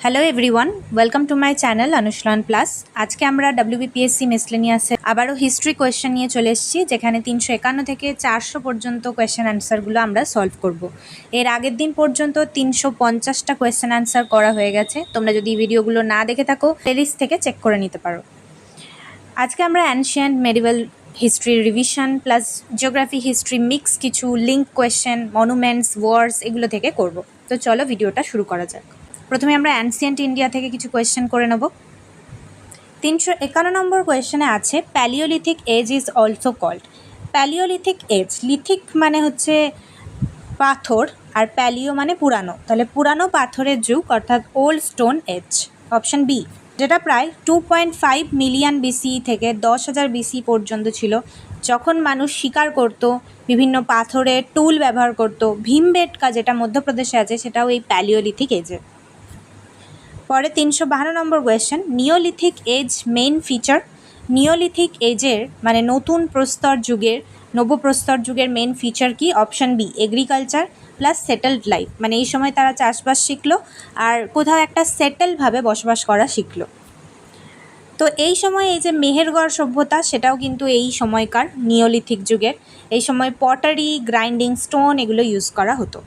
Hello everyone, welcome to my channel অনুশীলন plus. আজকে আমরা WBPSC মিসলেনিয়াসে আবারও হিস্ট্রি কোয়েশ্চেন নিয়ে চলে এসেছি, যেখানে 351 থেকে 400 পর্যন্ত কোয়েশ্চেন অ্যান্সারগুলো আমরা সলভ করব। এর আগের দিন পর্যন্ত 350টা কোয়েশ্চেন অ্যান্সার করা হয়ে গেছে। তোমরা যদি ভিডিওগুলো না দেখে থাকো প্লেলিস্ট থেকে চেক করে নিতে পারো। আজকে আমরা ancient medieval history revision plus geography history mix কিছু লিঙ্ক কোয়েশ্চেন, মনুমেন্টস, ওয়ার্স এগুলো থেকে করব। তো চলো ভিডিওটা শুরু করা যাক। প্রথমে আমরা অ্যানসিয়েন্ট ইন্ডিয়া থেকে কিছু কোয়েশ্চেন করে নেব। 351 নম্বর কোয়েশ্চেনে আছে Palaeolithic age is also called. Palaeolithic age, lithic মানে হচ্ছে পাথর আর প্যালিও মানে পুরানো, তাহলে পুরানো পাথরের যুগ অর্থাৎ old stone age, option B, যেটা প্রায় 2.5 মিলিয়ন বিসি থেকে 10,000 বিসি পর্যন্ত ছিল, যখন মানুষ শিকার করত, বিভিন্ন পাথরের টুল ব্যবহার করত। ভীমবেটকা যেটা মধ্যপ্রদেশে আছে সেটাও এই প্যালিওলিথিক এজে। পরে 352 নম্বর question, neolithic age main feature. Neolithic এজের মানে নতুন প্রস্তর যুগের, নবপ্রস্তর যুগের মেইন ফিচার কি? Option B, agriculture plus settled life, মানে এই সময় তারা চাষবাস শিখলো আর কোথাও একটা সেটেলভাবে বসবাস করা শিখলো। তো এই সময় এই যে মেহেরগড় সভ্যতা, সেটাও কিন্তু এই সময়কার নিওলিথিক যুগের। এই সময় পটারি, গ্রাইন্ডিং স্টোন এগুলো ইউজ করা হতো।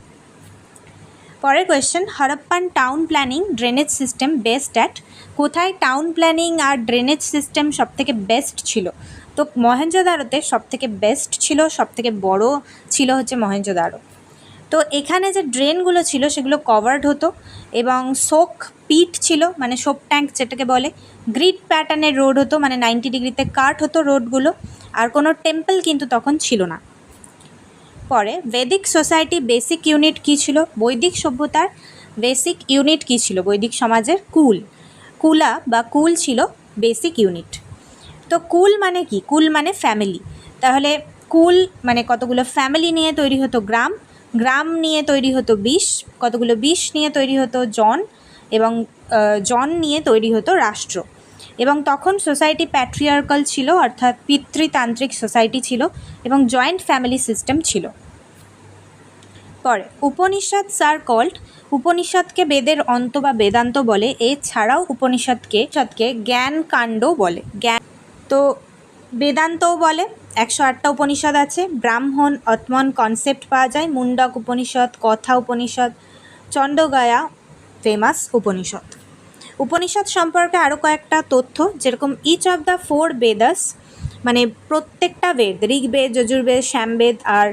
পরের question, Harappan town planning drainage system best at. কোথায় টাউন প্ল্যানিং আর ড্রেনেজ সিস্টেম সবথেকে বেস্ট ছিল? তো মহেঞ্জোদারোতে সবথেকে বেস্ট ছিল, সবথেকে বড় ছিল হচ্ছে মহেঞ্জোদারো। তো এখানে যে ড্রেনগুলো ছিল সেগুলো কভার্ড হতো এবং সোক পিট ছিল, মানে সোপ ট্যাঙ্ক যেটাকে বলে। গ্রিড প্যাটার্নের রোড হতো, মানে 90 ডিগ্রিতে কাট হতো রোডগুলো, আর কোনো টেম্পল কিন্তু তখন ছিল না। পরে বৈদিক সোসাইটি বেসিক ইউনিট কী ছিল? বৈদিক সভ্যতার বেসিক ইউনিট কী ছিল? বৈদিক সমাজের কুল, কুলা বা কুল ছিল বেসিক ইউনিট। তো কুল মানে কি? কুল মানে ফ্যামিলি। তাহলে কুল মানে কতগুলো ফ্যামিলি নিয়ে তৈরি হতো গ্রাম, গ্রাম নিয়ে তৈরি হতো বিষ, কতগুলো বিষ নিয়ে তৈরি হতো জন, এবং জন নিয়ে তৈরি হতো রাষ্ট্র। এবং তখন সোসাইটি প্যাট্রিয়ার্কাল ছিল, অর্থাৎ পিতৃতান্ত্রিক সোসাইটি ছিল এবং জয়েন্ট ফ্যামিলি সিস্টেম ছিল। পরে উপনিষদ স্যার কল্ড। উপনিষদকে বেদের অন্ত বা বেদান্ত বলে, এছাড়াও উপনিষদকে জ্ঞান কাণ্ড বলে। জ্ঞান তো বেদান্তও বলে। 108টা উপনিষদ আছে। ব্রাহ্মণ, অত্মন কনসেপ্ট পাওয়া যায়। মুন্ডক উপনিষদ, কথা উপনিষদ, চণ্ডগায়া ফেমাস উপনিষদ। উপনিষদ সম্পর্কে আরও কয়েকটা তথ্য, যেরকম ইচ অফ দ্য 4 বেদাস, মানে প্রত্যেকটা বেদ, ঋগ্বেদ, যজুর্বেদ, শ্যামবেদ আর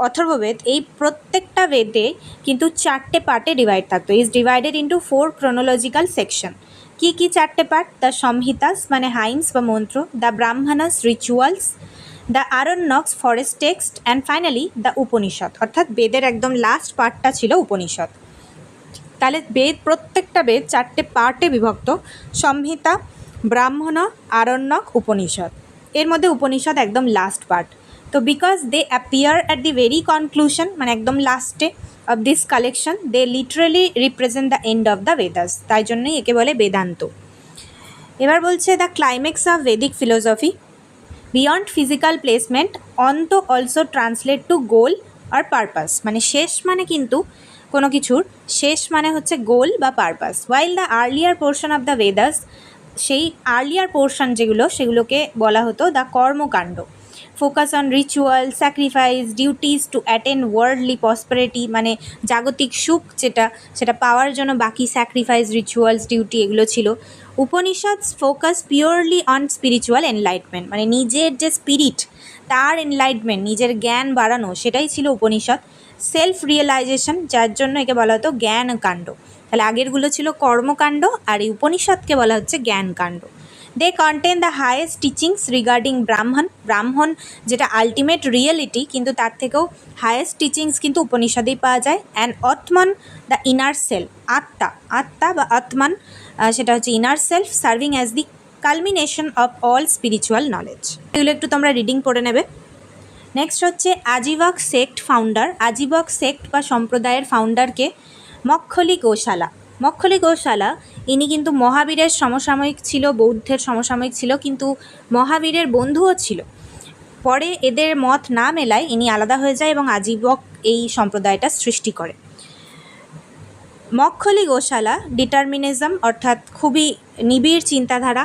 অথর্ববেদ, এই প্রত্যেকটা বেদে কিন্তু 4টে পার্টে ডিভাইড থাকতো। Is divided into 4 chronological section. কি কি 4টে পার্ট? দ্য সংহিতাস মানে হাইমস বা মন্ত্র, the Brahmanas rituals, the Aranyakas forest text, and finally the Upanishad, অর্থাৎ বেদের একদম লাস্ট পার্টটা ছিল উপনিষদ। তাহলে বেদ, প্রত্যেকটা বেদ 4টে পার্টে বিভক্ত: সংহিতা, ব্রাহ্মণ, আরণ্যক, উপনিষদ। এর মধ্যে উপনিষদ একদম লাস্ট পার্ট। তো because they appear at the very conclusion, মানে একদম লাস্টে of this collection, they literally represent the end of the Vedas, তাই জন্যই একে বলে বেদান্ত। এবার বলছে the climax of Vedic philosophy, beyond physical placement, anta also translate to goal আর পারপাস, মানে শেষ মানে কিন্তু কোনো কিছুর শেষ মানে হচ্ছে গোল বা purpose. While the earlier portion of the Vedas, সেই আর্লিয়ার পোর্শন যেগুলো সেগুলোকে বলা হতো দ্য কর্মকাণ্ড। Focus on ritual, sacrifice, duties to attain worldly prosperity, মানে জাগতিক সুখ যেটা, সেটা পাওয়ার জন্য বাকি স্যাক্রিফাইস, রিচুয়ালস, ডিউটি এগুলো ছিল। Upanishad focus purely on spiritual enlightenment, মানে নিজের যে স্পিরিট তার এনলাইটমেন্ট, নিজের জ্ঞান বাড়ানো, সেটাই ছিল উপনিষদ। সেলফ রিয়েলাইজেশন, যার জন্য একে বলা হতো জ্ঞান কাণ্ড। তাহলে আগেরগুলো ছিল কর্মকাণ্ড আর এই উপনিষদকে বলা হচ্ছে জ্ঞান কাণ্ড। They contain the highest teachings regarding Brahman, Brahman যেটা আলটিমেট রিয়েলিটি, কিন্তু তার থেকেও হায়েস্ট টিচিংস কিন্তু উপনিষদেই পাওয়া যায়। অ্যান্ড অত্মন দ্য ইনার সেলফ, আত্মা, আত্মা বা আত্মান, সেটা হচ্ছে inner self, serving as the culmination of all spiritual knowledge. এগুলো একটু তোমরা রিডিং পড়ে নেবে। নেক্সট হচ্ছে আজিবক সেক্ট ফাউন্ডার। আজিবক সেক্ট বা সম্প্রদায়ের ফাউন্ডারকে মক্ষলি গোশালা। মক্ষলি গোশালা ইনি কিন্তু মহাবীরের সমসাময়িক ছিল, বৌদ্ধের সমসাময়িক ছিল, কিন্তু মহাবীরের বন্ধুও ছিল। পরে এদের মত না মেলায় ইনি আলাদা হয়ে যায় এবং আজিবক এই সম্প্রদায়টা সৃষ্টি করে। মক্খলি গোশালা ডিটারমিনিজম অর্থাৎ খুবই নিবিড় চিন্তাধারা।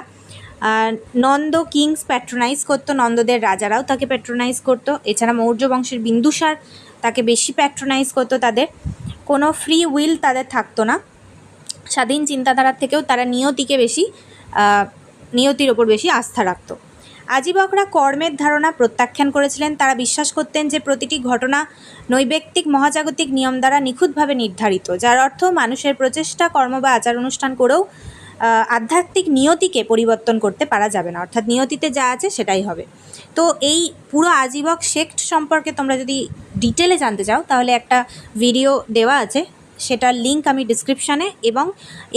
নন্দ কিংস প্যাট্রোনাইজ করতো, নন্দদের রাজারাও তাকে প্যাট্রোনাইজ করতো। এছাড়া মৌর্য বংশের বিন্দুসার তাকে বেশি প্যাট্রোনাইজ করতো। তাদের কোনো ফ্রি উইল তাদের থাকতো না, স্বাধীন চিন্তাধারার থেকেও তারা নিয়তির ওপর বেশি আস্থা রাখতো। আজীবকরা কর্মের ধারণা প্রত্যাখ্যান করেছিলেন। তারা বিশ্বাস করতেন যে প্রতিটি ঘটনা নৈবেক্তিক মহাজাগতিক নিয়ম দ্বারা নিখুঁতভাবে নির্ধারিত, যার অর্থ মানুষের প্রচেষ্টা, কর্ম বা আচার অনুষ্ঠান করেও আধ্যাত্মিক নিয়তিকে পরিবর্তন করতে পারা যাবে না, অর্থাৎ নিয়তিতে যা আছে সেটাই হবে। তো এই পুরো আজীবক সেক্ট সম্পর্কে তোমরা যদি ডিটেলে জানতে চাও তাহলে একটা ভিডিও দেওয়া আছে, সেটার লিঙ্ক আমি ডিসক্রিপশানে এবং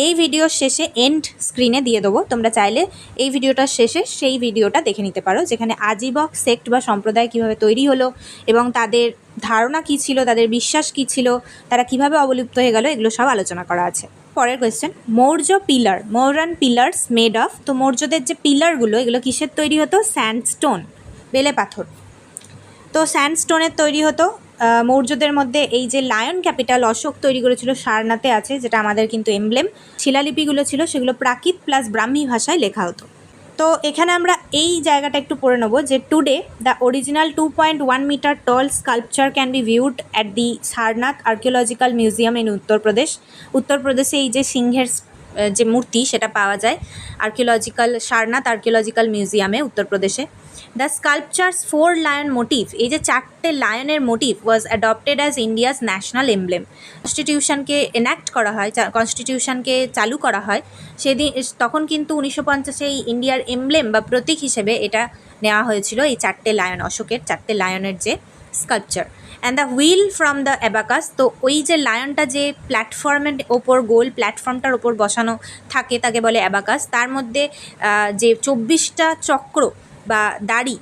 এই ভিডিওর শেষে এন্ড স্ক্রিনে দিয়ে দেবো। তোমরা চাইলে এই ভিডিওটার শেষে সেই ভিডিওটা দেখে নিতে পারো, যেখানে আজীবক সেক্ট বা সম্প্রদায় কীভাবে তৈরি হলো এবং তাদের ধারণা কী ছিল, তাদের বিশ্বাস কী ছিল, তারা কীভাবে অবলুপ্ত হয়ে গেল, এগুলো সব আলোচনা করা আছে। পরের question, Maurya pillar, Mauryan pillars made of. তো মৌর্যদের যে পিলারগুলো এগুলো কিসের তৈরি হতো? স্যান্ডস্টোন, বেলে পাথর। তো স্যান্ডস্টোনের তৈরি হতো। মৌর্যদের মধ্যে এই যে লায়ন ক্যাপিটাল অশোক তৈরি করেছিল সারনাথে আছে, যেটা আমাদের কিন্তু এমব্লেম। শিলালিপিগুলো ছিল সেগুলো প্রাকৃত প্লাস ব্রাহ্মী ভাষায় লেখা হতো। তো এখানে আমরা এই জায়গাটা একটু পড়ে নেবো যে today the original 2.1 metre tall sculpture can be viewed at the Sarnath archaeological museum in উত্তরপ্রদেশে এই যে সিংহের যে মূর্তি সেটা পাওয়া যায় সারনাথ আর্কিওলজিক্যাল মিউজিয়ামে উত্তরপ্রদেশে। দ্য স্কাল্পচার্স 4 লায়ন মোটিভ, এই যে 4টে লায়নের motif was adopted as India's national emblem. কনস্টিটিউশনকে এনাক্ট করা হয়, কনস্টিটিউশনকে চালু করা হয় সেদিন, তখন কিন্তু 1950-এ এই ইন্ডিয়ার এমব্লেম বা প্রতীক হিসেবে এটা নেওয়া হয়েছিল, এই 4টে লায়ন, অশোকের 4টে লায়নের যে sculpture. And the wheel from the abacus, তো ওই যে লায়নটা যে প্ল্যাটফর্মের ওপর, গোল প্ল্যাটফর্মটার ওপর বসানো থাকে তাকে বলে অ্যাবাকাস। তার মধ্যে যে 24টা চক্র বা দাড়ি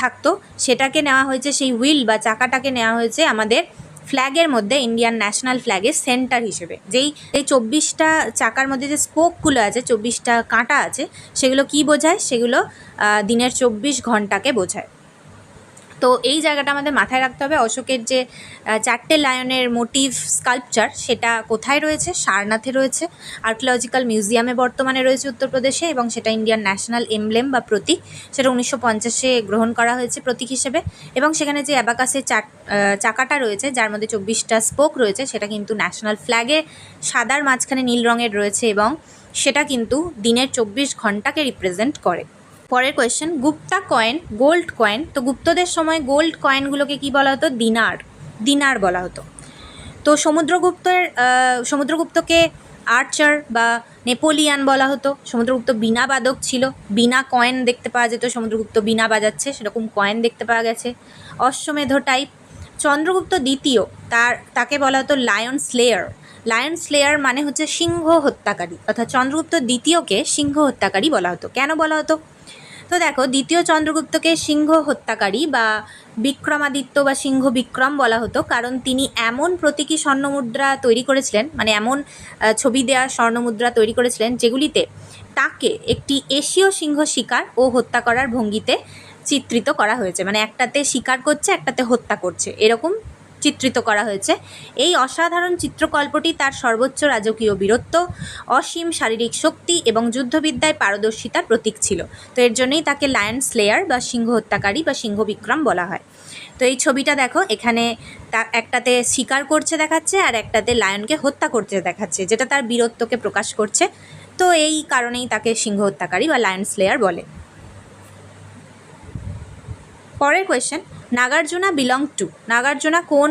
থাকতো সেটাকে নেওয়া হয়েছে, সেই হুইল বা চাকাটাকে নেওয়া হয়েছে আমাদের ফ্ল্যাগের মধ্যে, ইন্ডিয়ান ন্যাশনাল ফ্ল্যাগের সেন্টার হিসেবে। এই 24টা চাকার মধ্যে যে স্পোকগুলো আছে, 24টা কাঁটা আছে, সেগুলো কি বোঝায়? সেগুলো দিনের 24 ঘন্টাকে বোঝায়। তো এই জায়গাটা আমাদের মাথায় রাখতে হবে। অশোকের যে 4টে লায়নের মোটিভ স্কাল্পচার সেটা কোথায় রয়েছে? সারনাথে রয়েছে, আর্কিওলজিক্যাল মিউজিয়ামে বর্তমানে রয়েছে উত্তরপ্রদেশে, এবং সেটা ইন্ডিয়ান ন্যাশনাল এমব্লেম বা প্রতীক, সেটা 1950-এ গ্রহণ করা হয়েছে প্রতীক হিসেবে। এবং সেখানে যে অ্যাবাকাসের চাকাটা রয়েছে যার মধ্যে 24টা স্পোক রয়েছে সেটা কিন্তু ন্যাশনাল ফ্ল্যাগে সাদার মাঝখানে নীল রঙের রয়েছে, এবং সেটা কিন্তু দিনের 24 ঘন্টাকে রিপ্রেজেন্ট করে। পরের question, Gupta coin, gold coin. তো গুপ্তদের সময় গোল্ড কয়েনগুলোকে কি বলা হতো? দিনার বলা হতো। তো সমুদ্রগুপ্তকে আর্চার বা নেপোলিয়ান বলা হতো। সমুদ্রগুপ্ত বীণা বাদক ছিল, বীণা কয়েন দেখতে পাওয়া যেত, সমুদ্রগুপ্ত বীণা বাজাচ্ছে সেরকম কয়েন দেখতে পাওয়া গেছে। অশ্বমেধ টাইপ। চন্দ্রগুপ্ত দ্বিতীয়, তাকে বলা হতো লায়ন স্লেয়ার মানে হচ্ছে সিংহ হত্যাকারী, অর্থাৎ চন্দ্রগুপ্ত দ্বিতীয়কে সিংহ হত্যাকারী বলা হতো। কেন বলা হতো? তো দেখো, দ্বিতীয় চন্দ্রগুপ্তকে সিংহ হত্যাকারী বা বিক্রমাদিত্য বা সিংহ বিক্রম বলা হতো কারণ তিনি এমন প্রতীকী স্বর্ণমুদ্রা তৈরি করেছিলেন, মানে এমন ছবি দেওয়া স্বর্ণমুদ্রা তৈরি করেছিলেন যেগুলিতে তাকে একটি এশীয় সিংহ শিকার ও হত্যা করার ভঙ্গিতে চিত্রিত করা হয়েছে, মানে একটাতে শিকার করছে একটাতে হত্যা করছে এরকম চিত্রিত করা হয়েছে। এই অসাধারণ চিত্রকল্পটি তার সর্বোচ্চ রাজকীয় বীরত্ব, অসীম শারীরিক শক্তি এবং যুদ্ধবিদ্যায় পারদর্শিতার প্রতীক ছিল। তো এর জন্যই তাকে লায়ন স্লেয়ার বা সিংহ হত্যাকারী বা সিংহ বিক্রম বলা হয়। তো এই ছবিটা দেখো, এখানে একটাতে শিকার করছে দেখাচ্ছে আর একটাতে লায়নকে হত্যা করতে দেখাচ্ছে, যেটা তার বীরত্বকে প্রকাশ করছে। তো এই কারণেই তাকে সিংহ হত্যাকারী বা লায়ন স্লেয়ার বলে। পরের কোয়েশ্চেন, নাগার্জুনা নাগার্জুনা কোন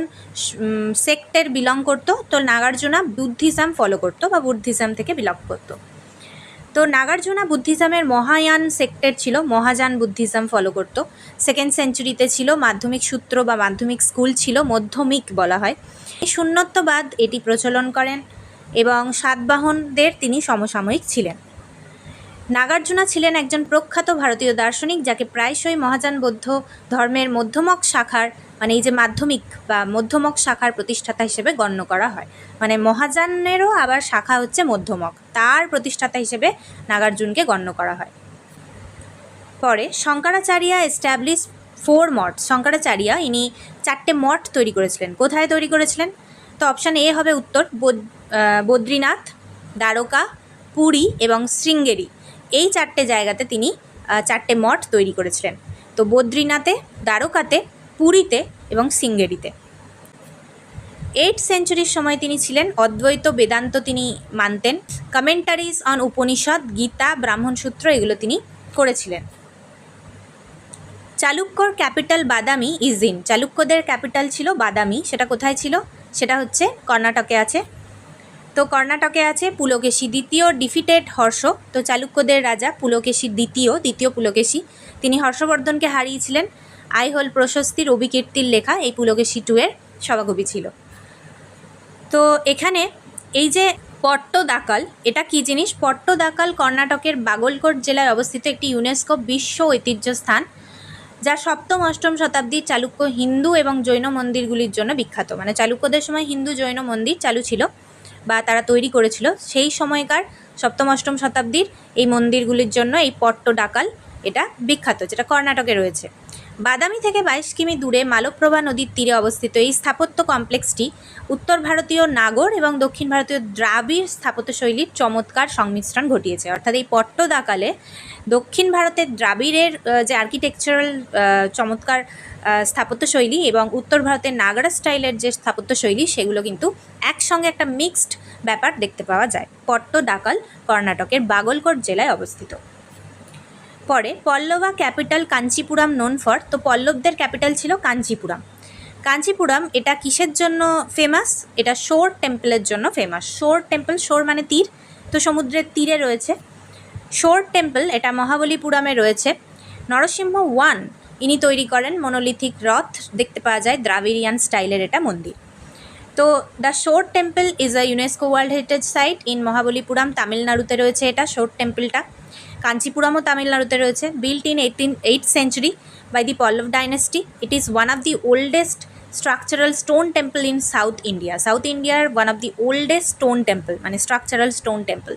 সেক্টের বিলং করতো? তো নাগার্জুনা বুদ্ধিজম ফলো করতো বা বুদ্ধিজম থেকে বিলং করতো। তো নাগার্জুনা বুদ্ধিজমের মহায়ান সেক্টের ছিল, মহাযান বুদ্ধিজম ফলো করতো। 2nd সেঞ্চুরিতে ছিল, মাধ্যমিক সূত্র বা মাধ্যমিক স্কুল ছিল, মধ্যমিক বলা হয়। এই শূন্যত্ববাদ এটি প্রচলন করেন এবং সাতবাহনদের তিনি সমসাময়িক ছিলেন। নাগার্জুনা ছিলেন একজন প্রখ্যাত ভারতীয় দার্শনিক যাকে প্রায়শই মহাযান বৌদ্ধ ধর্মের মধ্যমক শাখার, মানে এই যে মাধ্যমিক বা মধ্যমক শাখার প্রতিষ্ঠাতা হিসেবে গণ্য করা হয়। মানে মহাযানেরও আবার শাখা হচ্ছে মধ্যমক, তার প্রতিষ্ঠাতা হিসেবে নাগার্জুনকে গণ্য করা হয়। পরে শঙ্করাচার্য এস্টাবলিশ 4 মঠ। ইনি 4টে মঠ তৈরি করেছিলেন। কোথায় তৈরি করেছিলেন? তো অপশান এ হবে উত্তর, বদ্রীনাথ, দ্বারকা, পুরী এবং শৃঙ্গেরি, এই 4টে জায়গাতে তিনি 4টে মঠ তৈরি করেছিলেন। তো বদ্রীনাথে, দ্বারকাতে, পুরীতে এবং শৃঙ্গেরিতে। 8th সেঞ্চুরির সময় তিনি ছিলেন। অদ্বৈত বেদান্ত তিনি মানতেন। কমেন্টারিজ অন উপনিষদ, গীতা, ব্রাহ্মণসূত্র এগুলো তিনি করেছিলেন। চালুক্যর ক্যাপিটাল বাদামি ইজ ইন। চালুক্যদের ক্যাপিটাল ছিল বাদামি। সেটা কোথায় ছিল? সেটা হচ্ছে কর্ণাটকে আছে। তো কর্ণাটকে আছে। পুলকেশী দ্বিতীয় ডিফিটেড হর্ষ। তো চালুক্যদের রাজা পুলকেশী দ্বিতীয় পুলকেশী, তিনি হর্ষবর্ধনকে হারিয়েছিলেন। আইহোল প্রশস্তি রবি কীর্তির লেখা এই পুলকেশী 2 এর সভাকবি ছিল। তো এখানে এই যে পট্টদাকাল, এটা কি জিনিস? পট্টদাকাল কর্ণাটকের বাগলকোট জেলায় অবস্থিত একটি ইউনেস্কো বিশ্ব ঐতিহ্য স্থান, যা 7ম-8ম শতাব্দীর চালুক্য হিন্দু এবং জৈন মন্দিরগুলির জন্য বিখ্যাত। মানে চালুক্যদের সময় হিন্দু জৈন মন্দির চালু ছিল বা তারা তৈরি করেছিল। সেই সময়কার 7ম-8ম শতাব্দীর এই মন্দিরগুলির জন্য এই পট্টদাকাল এটা বিখ্যাত, যেটা কর্ণাটকে রয়েছে। বাদামি থেকে 22 কিমি দূরে মালপ্রভা নদীর তীরে অবস্থিত এই স্থাপত্য কমপ্লেক্সটি উত্তর ভারতীয় নাগর এবং দক্ষিণ ভারতীয় দ্রাবিড় স্থাপত্যশৈলীর চমৎকার সংমিশ্রণ ঘটিয়েছে। অর্থাৎ এই পট্টদাকালে দক্ষিণ ভারতের দ্রাবিড়ের যে আর্কিটেকচারাল চমৎকার স্থাপত্যশৈলী এবং উত্তর ভারতের নাগরা স্টাইলের যে স্থাপত্যশৈলী, সেগুলো কিন্তু একসঙ্গে একটা মিক্সড ব্যাপার দেখতে পাওয়া যায়। পট্টদাকাল কর্ণাটকের বাগলকোট জেলায় অবস্থিত। পরে পল্লবা ক্যাপিটাল কাঞ্চিপুরাম নোন ফর। তো পল্লবদের ক্যাপিটাল ছিল কাঞ্চিপুরাম। কাঞ্চিপুরাম এটা কিসের জন্য ফেমাস? এটা শোর টেম্পলের জন্য ফেমাস। শোর টেম্পল, শোর মানে তীর, তো সমুদ্রের তীরে রয়েছে শোর টেম্পল, এটা মহাবলীপুরমে রয়েছে। নরসিংহ 1 ইনি তৈরি করেন। মনোলিথিক রথ দেখতে পাওয়া যায়, দ্রাবিড়িয়ান স্টাইলের এটা মন্দির। তো the shore temple is a UNESCO World Heritage site in Mahabalipuram, তামিলনাড়ুতে রয়েছে এটা শোর টেম্পলটা। কাঞ্চিপুরামও তামিলনাড়ুতে রয়েছে। Built in 8th century by the Pallav dynasty. It is one of the oldest structural stone temple in South India. South India one of the oldest stone temple, মানে structural stone temple,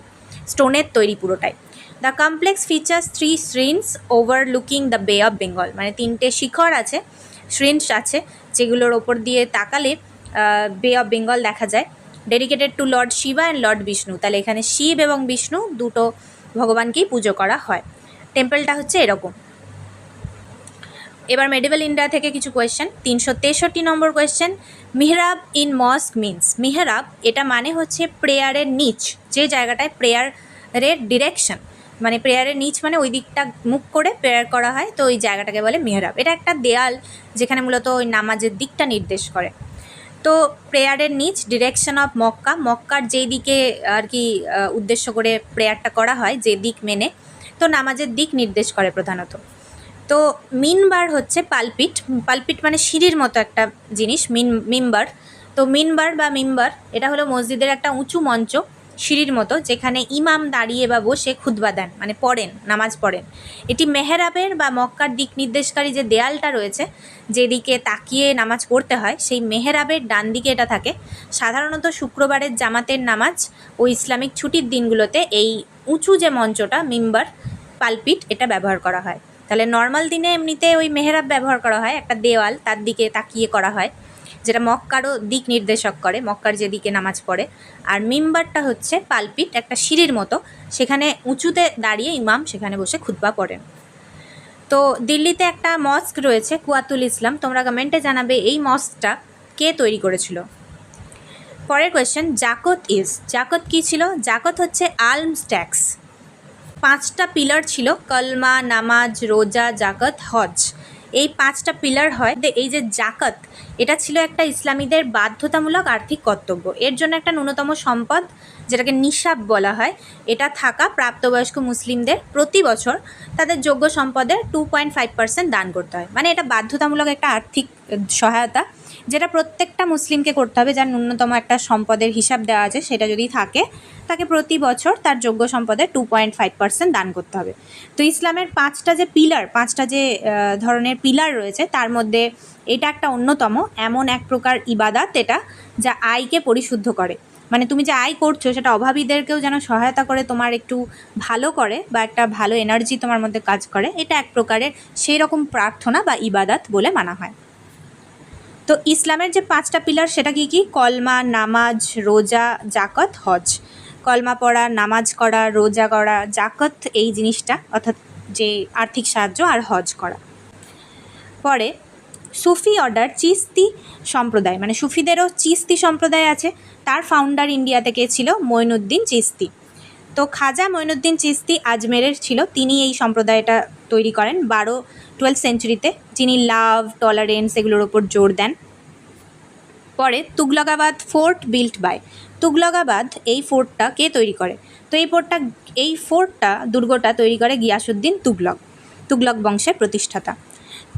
স্টোনের তৈরি পুরোটাই। The complex features 3 shrines overlooking the Bay of Bengal, মানে 3টে শিখর আছে, shrines আছে, যেগুলোর ওপর দিয়ে তাকালে বে অফ বেঙ্গল দেখা যায়। Dedicated to lord Shiva and lord Vishnu, তাহলে এখানে শিব এবং বিষ্ণু দুটো ভগবানকেই পুজো করা হয়। টেম্পলটা হচ্ছে এরকম। এবার মেডিভেল ইন্ডিয়া থেকে কিছু কোয়েশ্চেন। 363 নম্বর question, mihrab in mosque means. মিহরাব এটা মানে হচ্ছে প্রেয়ারের নিচ, যে জায়গাটায় প্রেয়ারের ডিরেকশন, মানে প্রেয়ারের নিচ মানে ওই দিকটা মুখ করে প্রেয়ার করা হয়, তো ওই জায়গাটাকে বলে মিহরাব। এটা একটা দেয়াল যেখানে মূলত ওই নামাজের দিকটা নির্দেশ করে। তো প্রেয়ারের নিচ, ডিরেকশন অফ মক্কা, মক্কার যেই দিকে আর কি উদ্দেশ্য করে প্রেয়ারটা করা হয়, যে দিক মেনে, তো নামাজের দিক নির্দেশ করে প্রধানত। তো মিনবার হচ্ছে পালপিট। পালপিট মানে সিঁড়ির মতো একটা জিনিস, মিম্বার। তো মিনবার বা মিম্বার এটা হলো মসজিদের একটা উঁচু মঞ্চ, সিঁড়ির মতো, যেখানে ইমাম দাঁড়িয়ে বা বসে খুতবা দেন, মানে পড়েন, নামাজ পড়েন। এটি মেহরাবের বা মক্কার দিক নির্দেশকারী যে দেয়ালটা রয়েছে, যেদিকে তাকিয়ে নামাজ পড়তে হয়, সেই মেহরাবের ডান দিকে এটা থাকে। সাধারণত শুক্রবারের জামাতের নামাজ ও ইসলামিক ছুটির দিনগুলোতে এই উঁচু যে মঞ্চটা, মিম্বার, পালপিট, এটা ব্যবহার করা হয়। তাহলে নর্মাল দিনে এমনিতে ওই মেহরাব ব্যবহার করা হয়, একটা দেওয়াল, তার দিকে তাকিয়ে করা হয়, যেটা মক্কারও দিক নির্দেশক করে, মক্কার যেদিকে নামাজ পড়ে। আর মিম্বারটা হচ্ছে পালপিট, একটা সিঁড়ির মতো, সেখানে উঁচুতে দাঁড়িয়ে ইমাম সেখানে বসে খুতবা পড়েন। তো দিল্লিতে একটা মস্ক রয়েছে, কুয়াতুল ইসলাম। তোমরা কমেন্টে জানাবে এই মস্কটা কে তৈরি করেছিল। পরের কোয়েশ্চেন, জাকত ইজ। জাকত কী ছিল? জাকত হচ্ছে আলমস ট্যাক্স। 5টা পিলার ছিল, কলমা, নামাজ, রোজা, জাকাত, হজ, এই 5টা পিলার হয়। এই যে জাকাত, এটা ছিল একটা ইসলামীদের বাধ্যতামূলক আর্থিক কর্তব্য। এর জন্য একটা ন্যূনতম সম্পদ, যেটাকে নিসাব বলা হয়, এটা থাকা প্রাপ্তবয়স্ক মুসলিমদের প্রতি বছর তাদের যোগ্য সম্পদের 2.5% দান করতে হয়। মানে এটা বাধ্যতামূলক একটা আর্থিক সহায়তা, যেটা প্রত্যেকটা মুসলিমকে করতে হবে, যার ন্যূনতম একটা সম্পদের হিসাব দেওয়া আছে, সেটা যদি থাকে, তাকে প্রতি বছর তার যোগ্য সম্পদের 2.5% দান করতে হবে। তো ইসলামের 5টা যে পিলার, 5টা যে ধরনের পিলার রয়েছে, তার মধ্যে এটা একটা অন্যতম এমন এক প্রকার ইবাদাত এটা, যা আয়কে পরিশুদ্ধ করে। মানে তুমি যে আয় করছো, সেটা অভাবীদেরকেও যেন সহায়তা করে, তোমার একটু ভালো করে, বা একটা ভালো এনার্জি তোমার মধ্যে কাজ করে। এটা এক প্রকারের সেই রকম প্রার্থনা বা ইবাদাত বলে মানা হয়। তো ইসলামের যে 5টা পিলার সেটা কি কি? কলমা, নামাজ, রোজা, জাকাত, হজ। কলমা পড়া, নামাজ করা, রোজা করা, জাকাত এই জিনিসটা অর্থাৎ যে আর্থিক সাহায্য, আর হজ করা। পরে সুফি অর্ডার চিস্তি সম্প্রদায়, মানে সুফিদেরও চিস্তি সম্প্রদায় আছে, তার ফাউন্ডার ইন্ডিয়াতে কে ছিল? মঈনুদ্দিন চিস্তি। তো খাজা মঈনুদ্দিন চিস্তি আজমেরের ছিল, তিনি এই সম্প্রদায়টা তৈরি করেন 12th সেঞ্চুরিতে, যিনি লাভ, টলারেন্স এগুলোর ওপর জোর দেন। পরে Tughlakabad fort built by, Tughlakabad এই ফোর্টটা কে তৈরি করে? তো এই ফোর্টটা দুর্গটা তৈরি করে গিয়াসুদ্দিন তুগলক, তুগলক বংশের প্রতিষ্ঠাতা।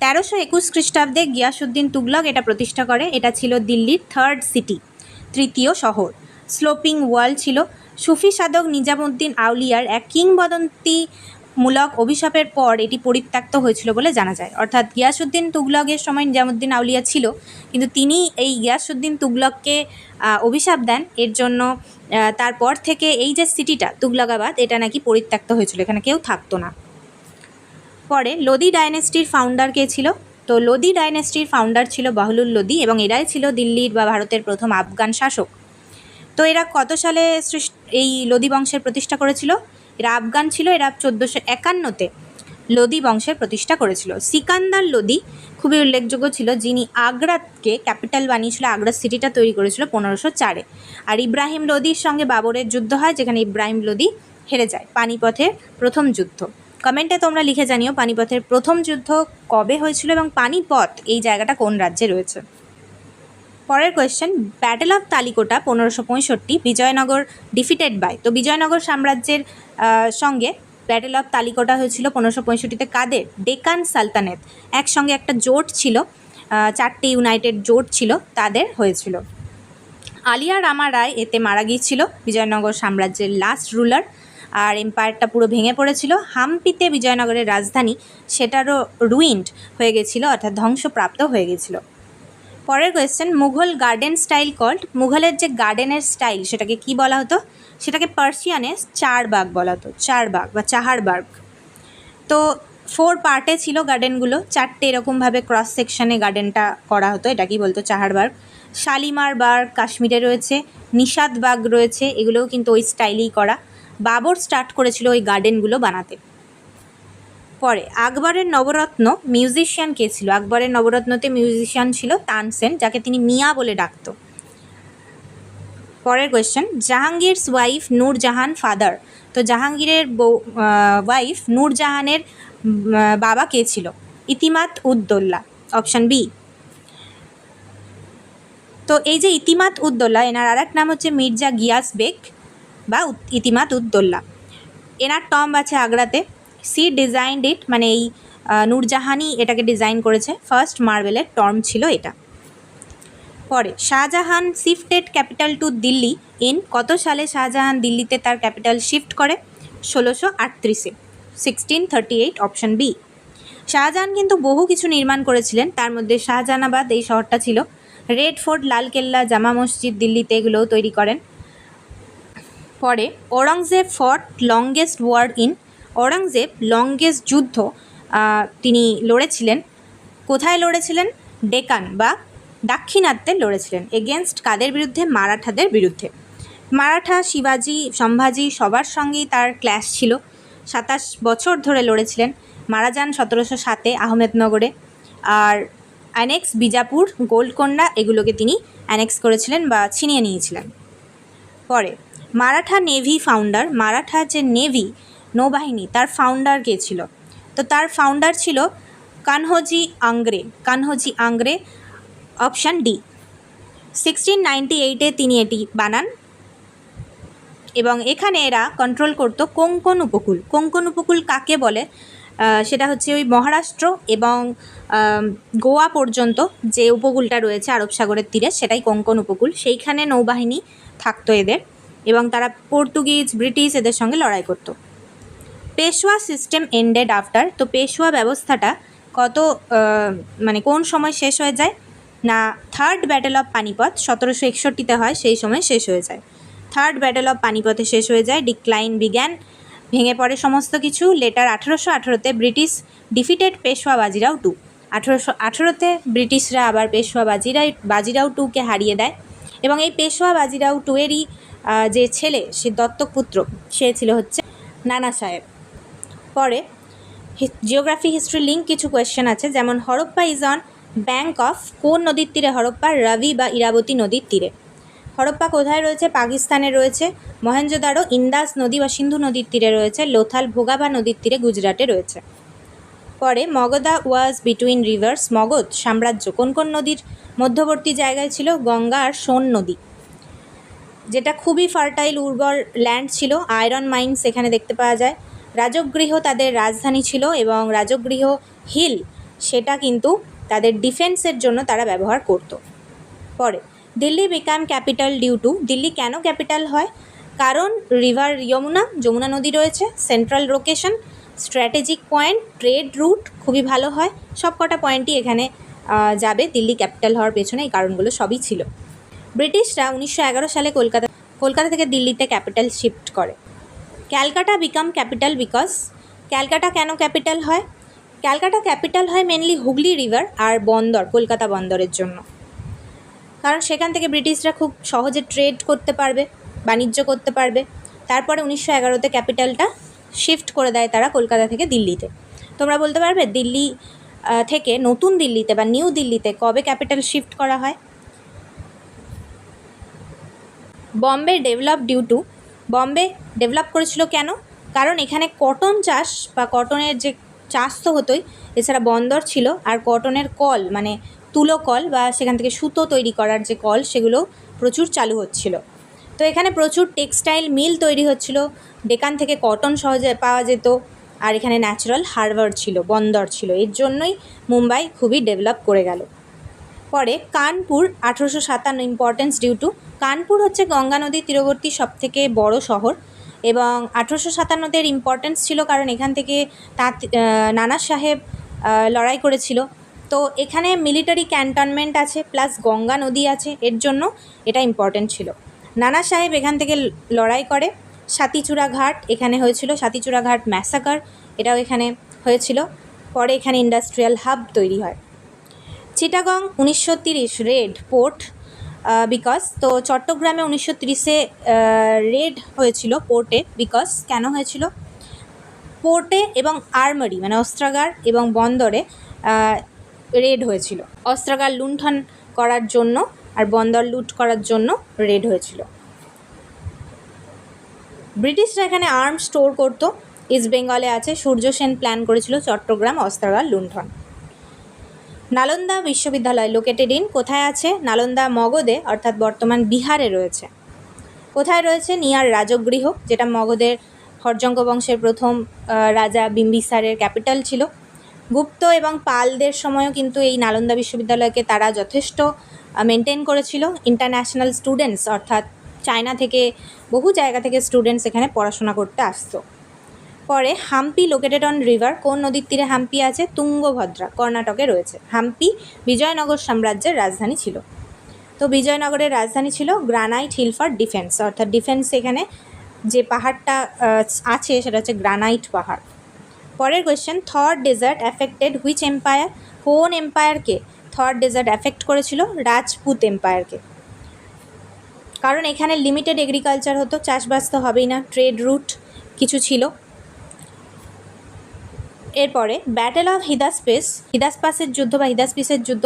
1321 খ্রিস্টাব্দে গিয়াসুদ্দিন তুগলক এটা প্রতিষ্ঠা করে। এটা ছিল দিল্লির 3rd সিটি, তৃতীয় শহর। স্লোপিং ওয়াল ছিল। সুফি সাধক নিজামুদ্দিন আউলিয়ার এক কিংবদন্তিমূলক অভিশাপের পর এটি পরিত্যক্ত হয়েছিল বলে জানা যায়। অর্থাৎ গিয়াসুদ্দিন তুগলকের সময় নিজামুদ্দিন আউলিয়া ছিল, কিন্তু তিনি এই গিয়াসুদ্দিন তুগলককে অভিশাপ দেন, এর জন্য তারপর থেকে এই যে সিটিটা তুগলকাবাদ এটা নাকি পরিত্যক্ত হয়েছিল, এখানে কেউ থাকতো না। পরে লোদি ডাইনেস্টির ফাউন্ডার কে ছিল? তো লোদি ডাইনেস্টির ফাউন্ডার ছিল বাহলুল লোদি, এবং এরাই ছিল দিল্লির বা ভারতের প্রথম আফগান শাসক। তো এরা কত সালে এই লোদি বংশের প্রতিষ্ঠা করেছিল? এরা আফগান ছিল, এরা 1451-তে লোদি বংশের প্রতিষ্ঠা করেছিল। সিকান্দার লোদি খুবই উল্লেখযোগ্য ছিল, যিনি আগ্রাকে ক্যাপিটাল বানিয়েছিল, আগ্রা সিটিটা তৈরি করেছিল 1504-এ। আর ইব্রাহিম লোদির সঙ্গে বাবরের যুদ্ধ হয়, যেখানে ইব্রাহিম লোদি হেরে যায়। পানিপথের প্রথম যুদ্ধ, কমেন্টে তোমরা লিখে জানিও পানিপথের প্রথম যুদ্ধ কবে হয়েছিল এবং পানিপথ এই জায়গাটা কোন রাজ্যে রয়েছে। পরের question, battle of Talikota 1565, Vijayanagar defeated by. তো বিজয়নগর সাম্রাজ্যের সঙ্গে ব্যাটেল অফ তালিকোটা হয়েছিল 1565-তে কাদের? ডেকান সালতানেত, একসঙ্গে একটা জোট ছিল, 4টে ইউনাইটেড জোট ছিল, তাদের হয়েছিল। আলিয়া রামা রায় এতে মারা গিয়েছিল, বিজয়নগর সাম্রাজ্যের লাস্ট রুলার, আর এম্পায়ারটা পুরো ভেঙে পড়েছিল। হাম্পিতে বিজয়নগরের রাজধানী, সেটারও রুইন্ড হয়ে গেছিলো, অর্থাৎ ধ্বংসপ্রাপ্ত হয়ে গেছিলো। পরের question, Mughal garden style called, মুঘলের যে গার্ডেনের স্টাইল সেটাকে কি বলা হতো? সেটাকে পার্সিয়ানে চারবাগ বলা হতো, চারবাগ বা চাহারবাগ। তো 4 পার্টে ছিল গার্ডেনগুলো, 4টে এরকমভাবে ক্রস সেকশনে গার্ডেনটা করা হতো, এটা কি বলতো? চাহারবাগ। শালিমার বাগ কাশ্মীরে রয়েছে, নিষাদ বাগ রয়েছে, এগুলোও কিন্তু ওই স্টাইলেই করা। বাবর স্টার্ট করেছিল ওই গার্ডেনগুলো বানাতে। পরে আকবরের নবরত্ন মিউজিশিয়ান কে ছিল? আকবরের নবরত্নতে মিউজিশিয়ান ছিল তানসেন, যাকে তিনি মিয়া বলে ডাকতো। পরের question, Jahangir's wife Nurjahan father. তো জাহাঙ্গীরের ওয়াইফ নূরজাহানের বাবা কে ছিল? ইতিমাদ উদ্দৌলা, অপশান বি। তো এই যে ইতিমাদ উদ্দৌলা, এনার আর এক নাম হচ্ছে মির্জা গিয়াস বেগ বা ইতিমাদ উদ্দৌলা। এনার টম্ব আছে আগ্রাতে। সি ডিজাইনড ইট, মানে এই নূরজাহানই এটাকে ডিজাইন করেছে। ফার্স্ট মার্বেলের টর্ম ছিল এটা। পরে Shah Jahan shifted capital to Delhi in, কত সালে শাহজাহান দিল্লিতে তার ক্যাপিটাল শিফট করে? 1638-এ, 1638, অপশান বি। শাহজাহান কিন্তু বহু কিছু নির্মাণ করেছিলেন, তার মধ্যে শাহজাহানাবাদ এই শহরটা ছিল। রেড ফোর্ট, লালকেল্লা, জামা মসজিদ দিল্লিতে এগুলোও তৈরি করেন। পরে Aurangzeb fought longest war in, Aurangzeb longest যুদ্ধ তিনি লড়েছিলেন। কোথায় লড়েছিলেন? ডেকান বা দাক্ষিণাত্যে লড়েছিলেন। এগেনস্ট কাদের বিরুদ্ধে? মারাঠাদের বিরুদ্ধে। মারাঠা, শিবাজি, সম্ভাজি সবার সঙ্গেই তার ক্ল্যাশ ছিল। 27 বছর ধরে লড়েছিলেন। মারা যান 1707-এ আহমেদনগরে। আর অ্যানেক্স বিজাপুর, গোলকোন্ডা এগুলোকে তিনি অ্যানেক্স করেছিলেন বা ছিনিয়ে নিয়েছিলেন। পরে মারাঠা নেভি ফাউন্ডার, মারাঠা যে নেভি নৌবাহিনী তার ফাউন্ডার কে ছিল? তো তার ফাউন্ডার ছিল কানহজি আংগ্রে, কানহজি আংগ্রে, অপশান ডি। 1698-এ তিনি এটি বানান এবং এখানে এরা কন্ট্রোল করতো কোঙ্কণ উপকূল। কোঙ্কণ উপকূল কাকে বলে? সেটা হচ্ছে ওই মহারাষ্ট্র এবং গোয়া পর্যন্ত যে উপকূলটা রয়েছে আরব সাগরের তীরে, সেটাই কোঙ্কণ উপকূল। সেইখানে নৌবাহিনী থাকতো এদের, এবং তারা পর্তুগিজ, ব্রিটিশ এদের সঙ্গে লড়াই করতো। পেশওয়া সিস্টেম এন্ডেড আফটার, তো পেশওয়া ব্যবস্থাটা মানে কোন সময় শেষ হয়ে যায়? না, থার্ড ব্যাটেল অফ পানিপথ 1761-তে হয়, সেই সময় শেষ হয়ে যায়। থার্ড ব্যাটেল অফ পানিপথে শেষ হয়ে যায়। ডিক্লাইন বিজ্ঞান, ভেঙে পড়ে সমস্ত কিছু। লেটার 1818-তে British defeated Peshwa Bajirao two. 1818-তে ব্রিটিশরা আবার পেশোয়া বাজিরাও টুকে হারিয়ে দেয় এবং এই পেশোয়া বাজিরাও টুয়েরই যে ছেলে, সে দত্তক পুত্র, সে ছিল হচ্ছে নানা সাহেব। পরে জিওগ্রাফি হিস্ট্রি লিঙ্ক কিছু কোয়েশ্চেন আছে, যেমন Harappa is on bank of, কোন নদীর তীরে হরপ্পা? রাভি বা ইরাবতী নদীর তীরে। হরপ্পা কোথায় রয়েছে? পাকিস্তানে রয়েছে। মহেঞ্জোদারো ইন্দাস নদী বা সিন্ধু নদীর তীরে রয়েছে। লোথাল ভোগাভা নদীর তীরে গুজরাটে রয়েছে। পরে মগধা ওয়াজ বিটুইন রিভার্স, মগধ সাম্রাজ্য কোন কোন নদীর মধ্যবর্তী জায়গায় ছিল? গঙ্গা আর সোন নদী, যেটা খুবই ফার্টাইল উর্বর ল্যান্ড ছিল। আয়রন মাইন্স এখানে দেখতে পাওয়া যায়। রাজগৃহ তাদের রাজধানী ছিল এবং রাজগৃহ হিল সেটা কিন্তু তাদের ডিফেন্সের জন্য তারা ব্যবহার করত। পরে Delhi became capital due to, Delhi কেন ক্যাপিটাল হয়? কারণ রিভার যমুনা নদী রয়েছে, central location, strategic point, trade route খুবই ভালো হয়। সব কটা পয়েন্টই এখানে যাবে দিল্লি ক্যাপিটাল হওয়ার পেছনে, এই কারণগুলো সবই ছিল। ব্রিটিশরা 1911 সালে কলকাতা থেকে দিল্লিতে ক্যাপিটাল শিফট করে। Calcutta become capital because, Calcutta কেন ক্যাপিটাল হয়? ক্যালকাটা ক্যাপিটাল হয় মেনলি হুগলি রিভার আর বন্দর, কলকাতা বন্দরের জন্য, কারণ সেখান থেকে ব্রিটিশরা খুব সহজে ট্রেড করতে পারবে, বাণিজ্য করতে পারবে। তারপরে 1911-তে ক্যাপিটালটা শিফট করে দেয় তারা কলকাতা থেকে দিল্লিতে। তোমরা বলতে পারবে দিল্লি থেকে নতুন দিল্লিতে বা নিউ দিল্লিতে কবে ক্যাপিটাল শিফট করা হয়? Bombay develop due to, Bombay develop করেছিল কেন? কারণ এখানে কটন চাষ বা কটনের যে চাষ তো হতোই, এছাড়া বন্দর ছিল আর কটনের কল মানে তুলো কল বা সেখান থেকে সুতো তৈরি করার যে কল সেগুলো প্রচুর চালু হচ্ছিল। তো এখানে প্রচুর টেক্সটাইল মিল তৈরি হচ্ছিল, ডেকান থেকে কটন সহজে পাওয়া যেত, আর এখানে ন্যাচারাল হারবার ছিল, বন্দর ছিল, এর জন্যই মুম্বাই খুবই ডেভেলপ করে গেল। পরে Kanpur 1857 importance due to, Kanpur হচ্ছে গঙ্গা নদীর তীরবর্তী সবথেকে বড় শহর এবং 1857-তে ইম্পর্টেন্স ছিল কারণ এখান থেকে নানা সাহেব লড়াই করেছিল। তো এখানে মিলিটারি ক্যান্টনমেন্ট আছে প্লাস গঙ্গা নদী আছে, এর জন্য এটা ইম্পর্টেন্ট ছিল। নানা সাহেব এখান থেকে লড়াই করে। সাতিচূড়া ঘাট এখানে হয়েছিল, সাতিচূড়া ঘাট ম্যাসাকার এটাও এখানে হয়েছিল। পরে এখানে ইন্ডাস্ট্রিয়াল হাব তৈরি হয়। চিটাগং 1930 রেড পোর্ট বিকজ, তো চট্টগ্রামে 1930-এ রেড হয়েছিল পোর্টে, বিকজ কেন হয়েছিল? পোর্টে এবং আর্মারি মানে অস্ত্রাগার এবং বন্দরে রেড হয়েছিল, অস্ত্রাগার লুণ্ঠন করার জন্য আর বন্দর লুট করার জন্য রেড হয়েছিল। ব্রিটিশরা এখানে আর্ম স্টোর করত, ইস্ট বেঙ্গলে আছে। সূর্য সেন প্ল্যান করেছিল চট্টগ্রাম অস্ত্রাগার লুণ্ঠন। নালন্দা বিশ্ববিদ্যালয় লোকেটেড ইন, কোথায় আছে? নালন্দা মগধে অর্থাৎ বর্তমান বিহারে রয়েছে। কোথায় রয়েছে? নিয়ার রাজগৃহ, যেটা মগধের হর্যঙ্ক বংশের প্রথম রাজা বিম্বিসারের ক্যাপিটাল ছিল। গুপ্ত এবং পালদের সময়ও কিন্তু এই নালন্দা বিশ্ববিদ্যালয়কে তারা যথেষ্ট মেনটেন করেছিল। ইন্টারন্যাশনাল স্টুডেন্টস অর্থাৎ চায়না থেকে বহু জায়গা থেকে স্টুডেন্টস এখানে পড়াশোনা করতে আসতো। পরে হাম্পি লোকেটেড অন রিভার, কোন নদীর তীরে হাম্পি আছে? তুঙ্গভদ্রা, কর্ণাটকে রয়েছে। হাম্পি বিজয়নগর সাম্রাজ্যের রাজধানী ছিল। তো বিজয়নগরের রাজধানী ছিল গ্রানাইট হিল ফর ডিফেন্স, অর্থাৎ ডিফেন্স এখানে যে পাহাড়টা আছে সেটা হচ্ছে গ্রানাইট পাহাড়। পরের কোয়েশ্চেন, Thar desert affected which empire, কোন এম্পায়ারকে থর ডেজার্ট অ্যাফেক্ট করেছিল? রাজপুত এম্পায়ারকে, কারণ এখানে লিমিটেড এগ্রিকালচার হতো, চাষবাস তো হবেই না, ট্রেড রুট কিছু ছিল। এরপরে ব্যাটেল অফ হিদাসপাসের যুদ্ধ বা হিদাসপিসের যুদ্ধ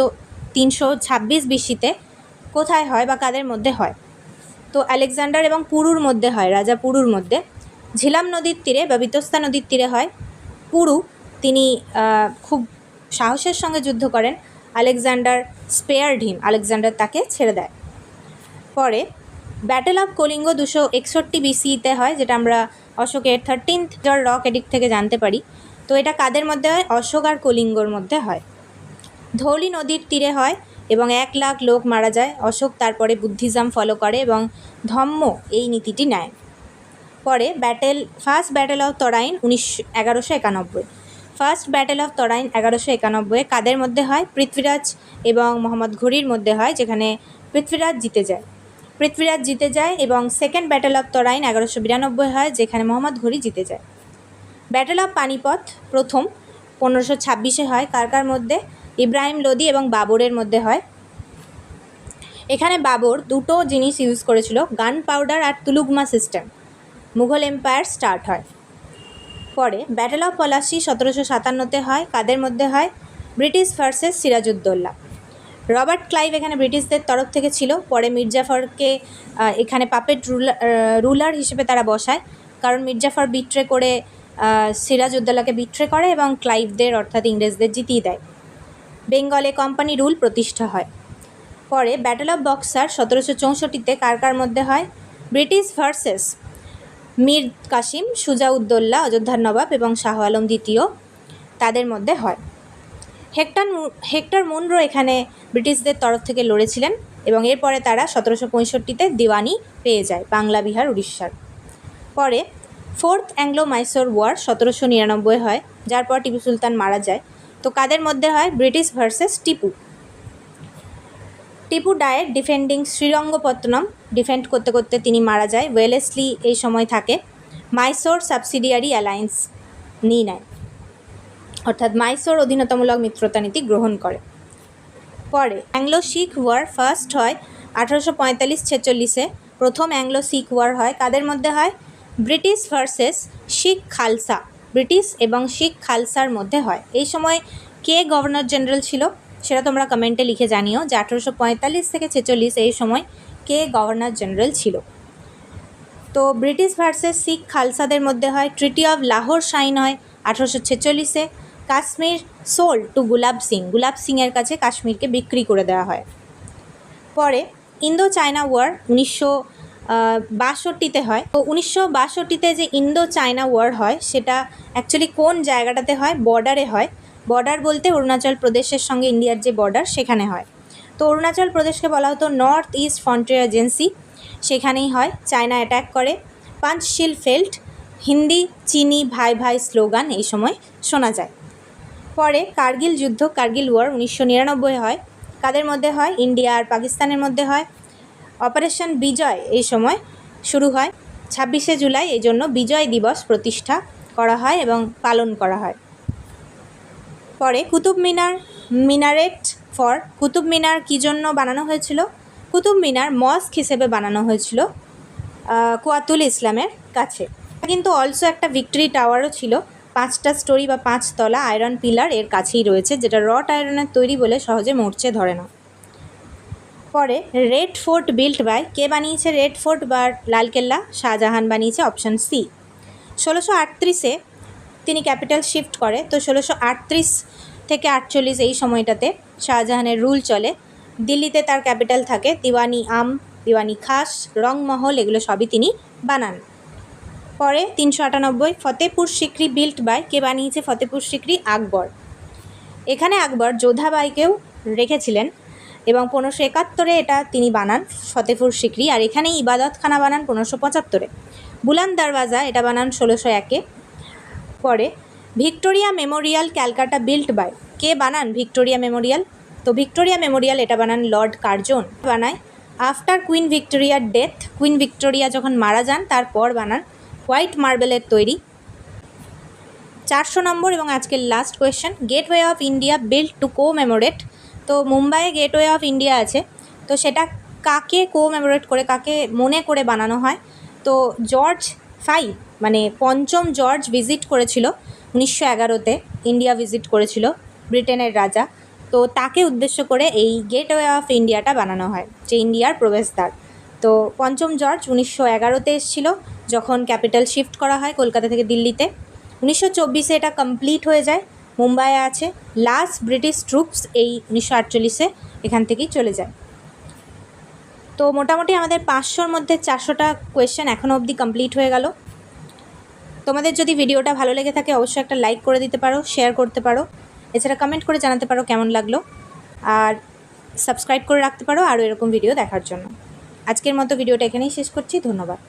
326 BC-তে কোথায় হয় বা কাদের মধ্যে হয়? তো আলেকজান্ডার এবং পুরুর মধ্যে হয়, রাজা পুরুর মধ্যে। ঝিলাম নদীর তীরে বা বিতস্তা নদীর তীরে হয়। পুরু তিনি খুব সাহসের সঙ্গে যুদ্ধ করেন, আলেকজান্ডার স্পেয়ার্ড হিম, আলেকজান্ডার তাকে ছেড়ে দেয়। পরে ব্যাটেল অফ কলিঙ্গ 261 BC-তে হয়, যেটা আমরা অশোকের 13th রক এডিক্ট থেকে জানতে পারি। তো এটা কাদের মধ্যে হয়? অশোক আর কলিঙ্গর মধ্যে হয়। ধৌলি নদীর তীরে হয় এবং 1 লাখ লোক মারা যায়। অশোক তারপরে বুদ্ধিজম ফলো করে এবং ধম্ম এই নীতিটি নেয়। পরে first battle of Tarain 1191, first battle of Tarain 1191 কাদের মধ্যে হয়? পৃথ্বীরাজ এবং মোহাম্মদ ঘুরির মধ্যে হয়, যেখানে পৃথ্বীরাজ জিতে যায় এবং সেকেন্ড ব্যাটেল অফ তরাইন 1192 হয়, যেখানে মোহাম্মদ ঘুরি জিতে যায়। ব্যাটেল অফ পানিপথ প্রথম 1526-এ হয়, কার মধ্যে? ইব্রাহিম লোদি এবং বাবরের মধ্যে হয়। এখানে বাবর দুটো জিনিস ইউজ করেছিল, গান পাউডার আর তুলুগমা সিস্টেম। মুঘল এম্পায়ার স্টার্ট হয়। পরে ব্যাটেল অফ পলাশি 1757-তে হয়। কাদের মধ্যে হয়? British versus Siraj ud Daulah. Robert Clive এখানে ব্রিটিশদের তরফ থেকে ছিল। পরে মির্জাফরকে এখানে পাপেট রুলার হিসেবে তারা বসায়, কারণ মির্জাফর বিট্রে করে সিরাজউদ্দৌলাকে বিট্রে করে এবং ক্লাইভদের অর্থাৎ ইংরেজদের জিতিয়ে দেয়। বেঙ্গলে কোম্পানি রুল প্রতিষ্ঠা হয়। পরে ব্যাটেল অফ বক্সার 1764-তে কার মধ্যে হয়? ব্রিটিশ ভার্সেস মীর কাসিম, সুজাউদ্দৌলা অযোধ্যার নবাব এবং শাহ আলম দ্বিতীয়, তাদের মধ্যে হয়। হেক্টর মুনরো এখানে ব্রিটিশদের তরফ থেকে লড়েছিলেন এবং এরপরে তারা 1765-তে দিওয়ানি পেয়ে যায় বাংলা, বিহার, উড়িষ্যার। পরে ফোর্থ অ্যাংলো মাইসোর ওয়ার 1799 হয়, যার পর টিপু সুলতান মারা যায়। তো কাদের মধ্যে হয়? British versus Tipu. Tipu diet defending Srirangapatnam, defend করতে করতে তিনি মারা যায়। ওয়েলেসলি এই সময় থাকে। মাইসোর সাবসিডিয়ারি অ্যালায়েন্স নিয়ে নেয়, অর্থাৎ মাইসোর অধীনতামূলক মিত্রতা নীতি গ্রহণ করে। পরে অ্যাংলো শিখ ওয়ার ফার্স্ট হয় 1845-46-এ। প্রথম অ্যাংলো শিখ ওয়ার হয়। কাদের মধ্যে হয়? ব্রিটিশ ভার্সেস শিখ খালসা। ব্রিটিশ এবং শিখ খালসার মধ্যে হয়। এই সময় কে গভর্নর জেনারেল ছিল সেটা তোমরা কমেন্টে লিখে জানিও যে 1845-46 এই সময় কে গভর্নর জেনারেল ছিল। তো ব্রিটিশ ভার্সেস শিখ খালসাদের মধ্যে হয়। ট্রিটি অফ লাহোর সাইন হয় 1846-এ। কাশ্মীর সোল্ড টু গুলাব সিং, গুলাব সিংয়ের কাছে কাশ্মীরকে বিক্রি করে দেওয়া হয়। পরে ইন্দো চায়না ওয়ার 1962-তে হয়। তো 1962-তে যে ইন্দো চায়না ওয়ার হয় সেটা অ্যাকচুয়ালি কোন জায়গাটাতে হয়? বর্ডারে হয়। বর্ডার বলতে অরুণাচল প্রদেশের সঙ্গে ইন্ডিয়ার যে বর্ডার সেখানে হয়। তো অরুণাচল প্রদেশকে বলা হতো নর্থ ইস্ট ফ্রন্টিয়ার এজেন্সি, সেখানেই হয়। চায়না অ্যাটাক করে। পাঞ্চশিল ফেল্ট, হিন্দি চিনি ভাই ভাই স্লোগান এই সময় শোনা যায়। পরে কার্গিল যুদ্ধ, কার্গিল ওয়ার 1999 হয়। কাদের মধ্যে হয়? ইন্ডিয়া আর পাকিস্তানের মধ্যে হয়। অপারেশন বিজয় এই সময় শুরু হয় 26শে জুলাই, এই জন্য বিজয় দিবস প্রতিষ্ঠা করা হয় এবং পালন করা হয়। পরে কুতুব মিনার, মিনারেট ফর কুতুব মিনার কী জন্য বানানো হয়েছিল? কুতুব মিনার মস্ক হিসেবে বানানো হয়েছিল কুয়াতুল ইসলামের কাছে। কিন্তু অলসো একটা ভিক্টরি টাওয়ারও ছিল, 5টা স্টোরি বা 5 তলা আয়রন পিলার এর কাছেই রয়েছে, যেটা রট আয়রনের তৈরি বলে সহজে মরচে ধরে না। পরে রেড ফোর্ট বিল্ট বাই, কে বানিয়েছে রেড ফোর্ট বা লালকেল্লা? শাহজাহান বানিয়েছে, অপশান সি। 1638-এ তিনি ক্যাপিটাল শিফট করে। তো 1638 থেকে 48 এই সময়টাতে শাহজাহানের রুল চলে। দিল্লিতে তার ক্যাপিটাল থাকে। দিওয়ানি আম, দিওয়ানি খাস, রংমহল এগুলো সবই তিনি বানান। পরে 398 ফতেপুর সিক্রি বিল্ট বাই, কে বানিয়েছে ফতেপুর সিক্রি? আকবর। এখানে আকবর যোধাবাইকেও রেখেছিলেন এবং 1571-এ এটা তিনি বানান ফতেপুর সিক্রি। আর এখানেই ইবাদতখানা বানান 1575-এ। বুলান দরওয়াজা এটা বানান 1601-এ। পরে Victoria Memorial Calcutta built by, কে বানান ভিক্টোরিয়া মেমোরিয়াল? তো ভিক্টোরিয়া মেমোরিয়াল এটা বানান লর্ড কার্জন বানায় আফটার কুইন ভিক্টোরিয়ার ডেথ। কুইন ভিক্টোরিয়া যখন মারা যান তারপর বানান হোয়াইট মার্বেলের তৈরি। 400 নম্বর এবং আজকের last question, gateway of India built to commemorate. তো মুম্বাইয়ে গেটওয়ে অফ ইন্ডিয়া আছে, তো সেটা কাকে কোমেমোরেট করে, কাকে মনে করে বানানো হয়? তো জর্জ 5 মানে পঞ্চম জর্জ ভিজিট করেছিল 1911-তে, ইন্ডিয়া ভিজিট করেছিল, ব্রিটেনের রাজা। তো তাকে উদ্দেশ্য করে এই গেটওয়ে অফ ইন্ডিয়াটা বানানো হয়, যে ইন্ডিয়ার প্রবেশদ্বার। তো পঞ্চম জর্জ 1911-তে এসেছিল যখন ক্যাপিটাল শিফট করা হয় কলকাতা থেকে দিল্লিতে। 1924-এ এটা কমপ্লিট হয়ে যায়, মুম্বাইয়ে আছে। লাস্ট ব্রিটিশ ট্রুপস এই 1948-এ এখান থেকেই চলে যায়। তো মোটামুটি আমাদের 500-র মধ্যে 400টা কোয়েশ্চেন এখনও অবধি কমপ্লিট হয়ে গেল। তোমাদের যদি ভিডিওটা ভালো লেগে থাকে অবশ্যই একটা লাইক করে দিতে পারো, শেয়ার করতে পারো, এছাড়া কমেন্ট করে জানাতে পারো কেমন লাগলো, আর সাবস্ক্রাইব করে রাখতে পারো আরও এরকম ভিডিও দেখার জন্য। আজকের মতো ভিডিওটা এখানেই শেষ করছি, ধন্যবাদ।